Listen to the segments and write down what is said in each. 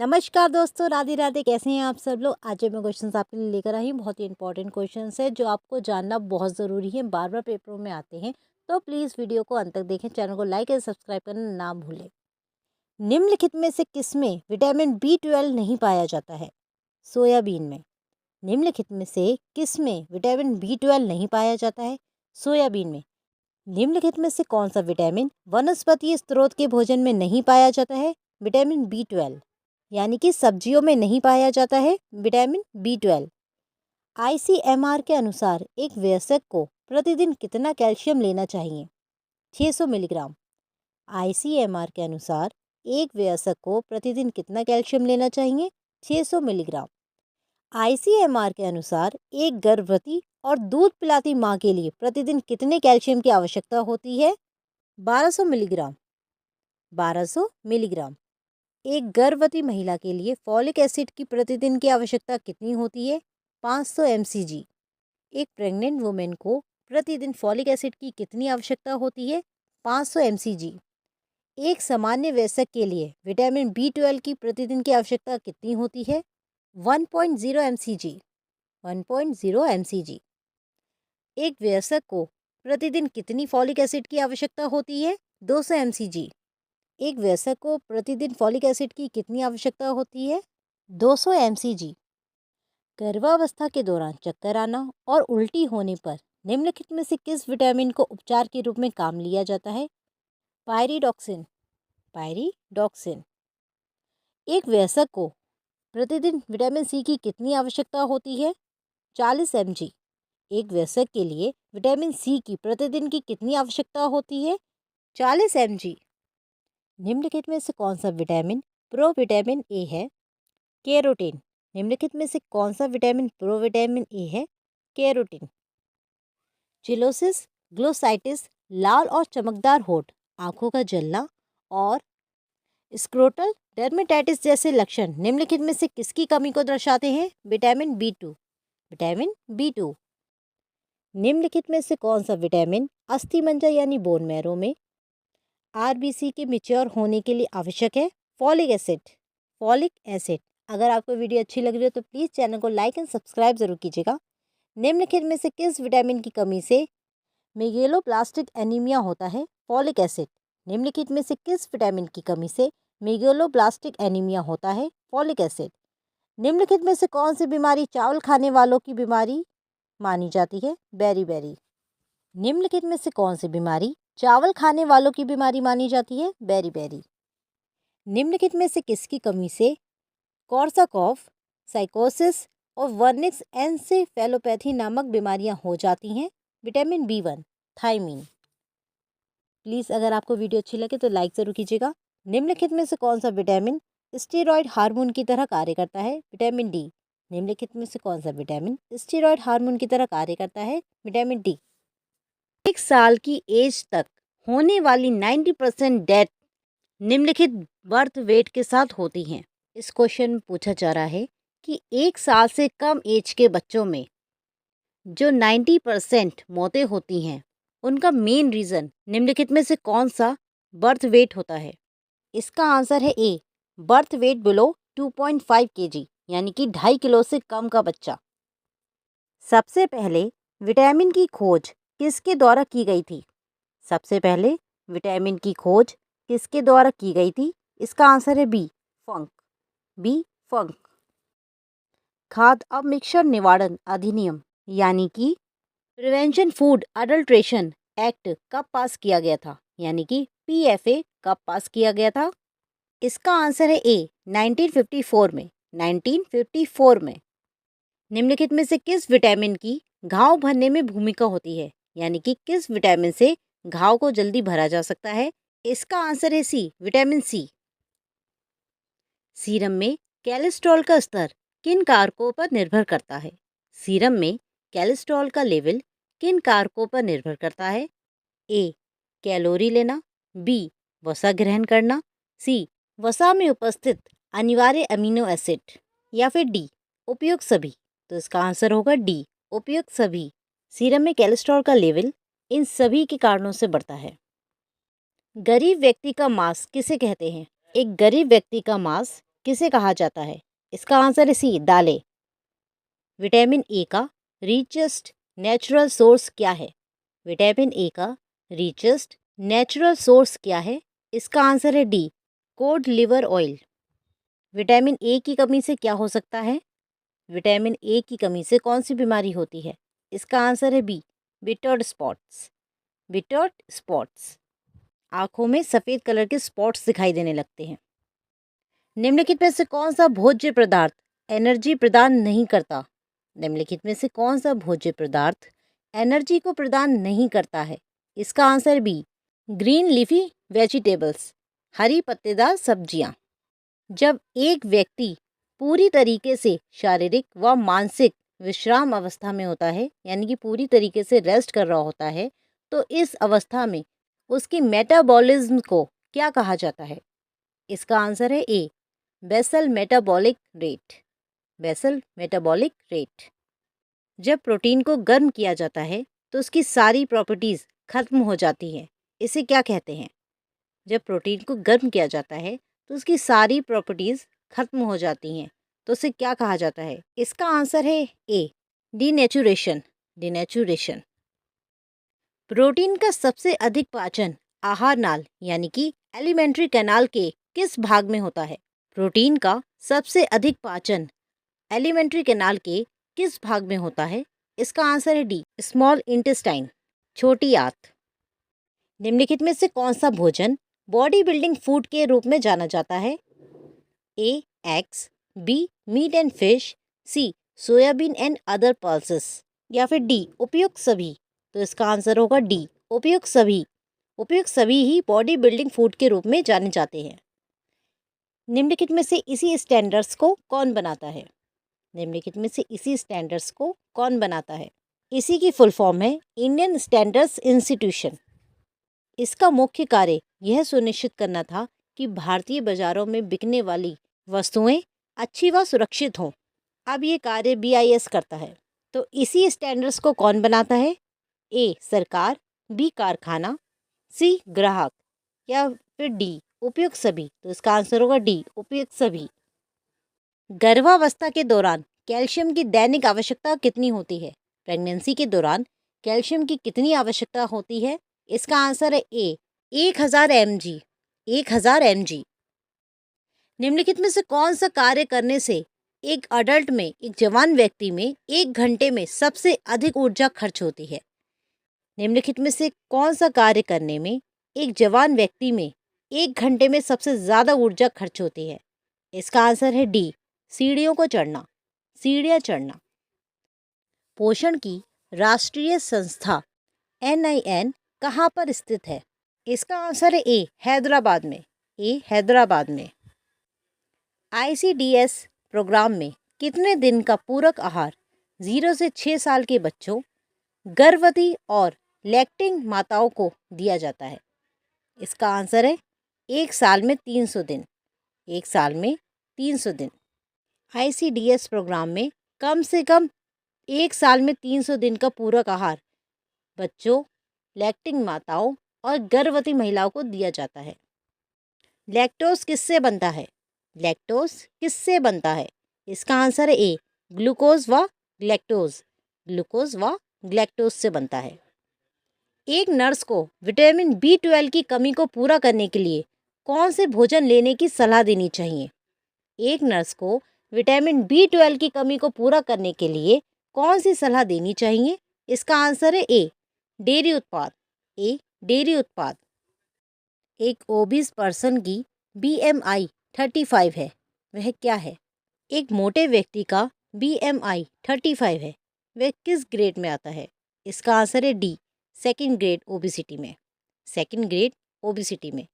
नमस्कार दोस्तों, राधे राधे। कैसे हैं आप सब लोग। आज मैं क्वेश्चंस आपके लिए लेकर आई हूँ। बहुत ही इंपॉर्टेंट क्वेश्चंस है जो आपको जानना बहुत ज़रूरी है, बार बार पेपरों में आते हैं। तो प्लीज़ वीडियो को अंत तक देखें, चैनल को लाइक और सब्सक्राइब करना ना भूलें। निम्नलिखित में से किसमें विटामिन B12 नहीं पाया जाता है? सोयाबीन में। निम्नलिखित में से किसमें विटामिन B12 नहीं पाया जाता है? सोयाबीन में। निम्नलिखित में से कौन सा विटामिन वनस्पतीय स्रोत के भोजन में नहीं पाया जाता है? विटामिन B12, यानी कि सब्जियों में नहीं पाया जाता है विटामिन B12। ICMR के अनुसार एक वयस्क को प्रतिदिन कितना कैल्शियम लेना चाहिए? 600 मिलीग्राम। ICMR के अनुसार एक वयस्क को प्रतिदिन कितना कैल्शियम लेना चाहिए? 600 मिलीग्राम। ICMR के अनुसार एक गर्भवती और दूध पिलाती माँ के लिए प्रतिदिन कितने कैल्शियम की आवश्यकता होती है? 1200 मिलीग्राम। 1200 मिलीग्राम। एक गर्भवती महिला के लिए फॉलिक एसिड की प्रतिदिन की आवश्यकता कितनी होती है? 500 mcg। एक प्रेग्नेंट वुमेन को प्रतिदिन फॉलिक एसिड की कितनी आवश्यकता होती है? 500 mcg। एक सामान्य वयस्क के लिए विटामिन B12 की प्रतिदिन की आवश्यकता कितनी होती है? 1.0 mcg। 1.0 mcg। एक वयस्क को प्रतिदिन कितनी फॉलिक एसिड की आवश्यकता होती है? 200 mcg। एक वयस्क को प्रतिदिन फॉलिक एसिड की कितनी आवश्यकता होती है? 200 mcg। गर्भावस्था के दौरान चक्कर आना और उल्टी होने पर निम्नलिखित में से किस विटामिन को उपचार के रूप में काम लिया जाता है? पायरिडॉक्सिन। पायरिडॉक्सिन। एक वयस्क को प्रतिदिन विटामिन सी की कितनी आवश्यकता होती है? 40 mg। एक वयस्क के लिए विटामिन सी की प्रतिदिन की कितनी आवश्यकता होती है? 40 mg। निम्नलिखित में से कौन सा विटामिन प्रोविटामिन ए है? कैरोटीन। निम्नलिखित में से कौन सा विटामिन प्रोविटामिन ए है? कैरोटीन। चिलोसिस, ग्लोसाइटिस, लाल और चमकदार होठ, आंखों का जलना और स्क्रोटल डर्मेटाइटिस जैसे लक्षण निम्नलिखित में से किसकी कमी को दर्शाते हैं? Vitamin B2। Vitamin B2। निम्नलिखित में से कौन सा विटामिन अस्थिमज्जा यानी बोन मैरो में RBC के मैच्योर होने के लिए आवश्यक है? Folic acid. Folic acid. अगर आपको वीडियो अच्छी लग रही हो तो प्लीज़ चैनल को लाइक एंड सब्सक्राइब जरूर कीजिएगा। निम्नलिखित में से किस विटामिन की कमी से मेगेलोब्लास्टिक एनीमिया होता है? Folic acid. निम्नलिखित में से किस विटामिन की कमी से मेगेलोब्लास्टिक एनीमिया होता है? Folic acid. निम्नलिखित में से कौन सी बीमारी चावल खाने वालों की बीमारी मानी जाती है? बेरी। निम्नलिखित में से कौन सी बीमारी चावल खाने वालों की बीमारी मानी जाती है? बेरी। निम्नलिखित में से किसकी कमी से कॉर्साकॉफ, साइकोसिस और वर्निक्स एन्सेफेलोपैथी नामक बीमारियां हो जाती हैं? Vitamin B1, thymine. प्लीज़ अगर आपको वीडियो अच्छी लगे तो लाइक ज़रूर कीजिएगा। निम्नलिखित में से कौन सा विटामिन स्टेरॉयड हार्मोन की तरह कार्य करता है? Vitamin D। निम्नलिखित में से कौन सा विटामिन स्टेरॉयड हार्मोन की तरह कार्य करता है? Vitamin D। 1 साल की एज तक होने वाली 90% डेथ निम्नलिखित बर्थ वेट के साथ होती हैं। इस क्वेश्चन में पूछा जा रहा है कि 1 साल से कम एज के बच्चों में जो 90% मौतें होती हैं उनका मेन रीज़न निम्नलिखित में से कौन सा बर्थ वेट होता है? इसका आंसर है ए, बर्थ वेट बिलो 2.5 kg, यानी कि 2.5 किलो से कम का बच्चा। सबसे पहले विटामिन की खोज किसके द्वारा की गई थी? सबसे पहले विटामिन की खोज किसके द्वारा की गई थी? इसका आंसर है बी, फंक। खाद्य अपमिश्रण निवारण अधिनियम यानी कि प्रिवेंशन फूड अडल्ट्रेशन एक्ट कब पास किया गया था? यानी कि PFA कब पास किया गया था? इसका आंसर है ए, 1954 में। 1954 में। निम्नलिखित में से किस विटामिन की घाव भरने में भूमिका होती है? यानी कि किस विटामिन से घाव को जल्दी भरा जा सकता है? इसका आंसर है सी, विटामिन सी। सीरम में कोलेस्ट्रॉल का स्तर किन कारकों पर निर्भर करता है? सीरम में कोलेस्ट्रॉल का लेवल किन कारकों पर निर्भर करता है? ए, कैलोरी लेना, बी, वसा ग्रहण करना, सी, वसा में उपस्थित अनिवार्य अमीनो एसिड, या फिर डी, उपयुक्त सभी। तो इसका आंसर होगा डी, उपयुक्त सभी। सीरम में कोलेस्ट्रॉल का लेवल इन सभी के कारणों से बढ़ता है। गरीब व्यक्ति का मांस किसे कहते हैं? एक गरीब व्यक्ति का मांस किसे कहा जाता है? इसका आंसर है सी, दालें। विटामिन ए का रिचेस्ट नेचुरल सोर्स क्या है? विटामिन ए का रिचेस्ट नेचुरल सोर्स क्या है? इसका आंसर है D, code liver oil. Vitamin A की कमी से क्या हो सकता है? विटामिन ए की कमी से कौन सी बीमारी होती है? इसका आंसर है बी, विटर्ड स्पॉट्स। विटर्ड स्पॉट्स, आंखों में सफ़ेद कलर के स्पॉट्स दिखाई देने लगते हैं। निम्नलिखित में से कौन सा भोज्य पदार्थ एनर्जी प्रदान नहीं करता? निम्नलिखित में से कौन सा भोज्य पदार्थ एनर्जी को प्रदान नहीं करता है? इसका answer B, green leafy vegetables, हरी पत्तेदार सब्जियां। जब एक व्यक्ति पूरी तरीके से शारीरिक व मानसिक विश्राम अवस्था में होता है, यानी कि पूरी तरीके से रेस्ट कर रहा होता है, तो इस अवस्था में उसकी मेटाबॉलिज्म को क्या कहा जाता है? इसका आंसर है A, basal metabolic rate. Basal metabolic rate. जब प्रोटीन को गर्म किया जाता है तो उसकी सारी प्रॉपर्टीज़ खत्म हो जाती हैं, इसे क्या कहते हैं? जब प्रोटीन को गर्म किया जाता है तो उसकी सारी प्रॉपर्टीज़ खत्म हो जाती हैं, तो उसे क्या कहा जाता है? इसका आंसर है ए, डीनेचुरेशन। डीनेचुरेशन। प्रोटीन का सबसे अधिक पाचन आहार नाल यानी कि एलिमेंट्री कैनाल के किस भाग में होता है? प्रोटीन का सबसे अधिक पाचन एलिमेंट्री कैनाल के किस भाग में होता है? इसका आंसर है डी, स्मॉल इंटेस्टाइन, छोटी आंत। निम्नलिखित में से कौन सा भोजन बॉडी बिल्डिंग फूड के रूप में जाना जाता है? A, eggs, B, meat and fish, C, soybean and other pulses, या फिर डी, उपयुक्त सभी। तो इसका आंसर होगा डी, उपयुक्त सभी। उपयुक्त सभी ही बॉडी बिल्डिंग फूड के रूप में जाने जाते हैं। निम्नलिखित में से इसी स्टैंडर्ड्स को कौन बनाता है? निम्नलिखित में से इसी स्टैंडर्ड्स को कौन बनाता है? इसी की फुल फॉर्म है इंडियन स्टैंडर्ड्स इंस्टीट्यूशन। इसका मुख्य कार्य यह सुनिश्चित करना था कि भारतीय बाजारों में बिकने वाली वस्तुएं अच्छी व सुरक्षित हों। अब ये कार्य BIS करता है। तो इसी स्टैंडर्ड्स को कौन बनाता है? ए, सरकार, बी, कारखाना, सी, ग्राहक, या फिर डी, उपयुक्त सभी। तो इसका आंसर होगा डी, उपयुक्त सभी। गर्भावस्था के दौरान कैल्शियम की दैनिक आवश्यकता कितनी होती है? प्रेगनेंसी के दौरान कैल्शियम की कितनी आवश्यकता होती है? इसका आंसर है ए, 1000 mg। 1000 mg। निम्नलिखित में से कौन सा कार्य करने से एक अडल्ट में, एक जवान व्यक्ति में 1 घंटे में सबसे अधिक ऊर्जा खर्च होती है? निम्नलिखित में से कौन सा कार्य करने में एक जवान व्यक्ति में 1 घंटे में सबसे ज़्यादा ऊर्जा खर्च होती है? इसका आंसर है डी, सीढ़ियों को चढ़ना, सीढ़ियाँ चढ़ना। पोषण की राष्ट्रीय संस्था NIN कहाँ पर स्थित है? इसका आंसर है ए, हैदराबाद में। ए, हैदराबाद में। ICDS प्रोग्राम में कितने दिन का पूरक आहार 0 से 6 साल के बच्चों, गर्भवती और लैक्टिंग माताओं को दिया जाता है? इसका आंसर है 1 साल में 300 दिन। 1 साल में 300 दिन। ICDS प्रोग्राम में कम से कम 1 साल में 300 दिन का पूरक आहार बच्चों, लैक्टिंग माताओं और गर्भवती महिलाओं को दिया जाता है। लैक्टोज किससे बनता है? लैक्टोज किससे बनता है? इसका आंसर है ए, ग्लूकोज व ग्लैक्टोज। ग्लूकोज व ग्लैक्टोज से बनता है। एक नर्स को विटामिन B12 की कमी को पूरा करने के लिए कौन से भोजन लेने की सलाह देनी चाहिए? एक नर्स को विटामिन B12 की कमी को पूरा करने के लिए कौन सी सलाह देनी चाहिए? इसका आंसर है ए, डेयरी उत्पाद। ए, डेयरी उत्पाद। एक ओबीस पर्सन की BMI 35 है, वह क्या है? एक मोटे व्यक्ति का BMI 35 है, वह किस ग्रेड में आता है? इसका आंसर है डी, सेकंड ग्रेड ओबिसिटी में। सेकंड ग्रेड ओबिसिटी में।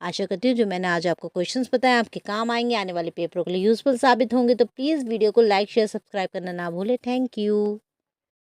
आशा करती हूँ जो मैंने आज आपको क्वेश्चंस बताए आपके काम आएंगे, आने वाले पेपरों के लिए यूजफुल साबित होंगे। तो प्लीज़ वीडियो को लाइक, शेयर, सब्सक्राइब करना ना भूलें। Thank you.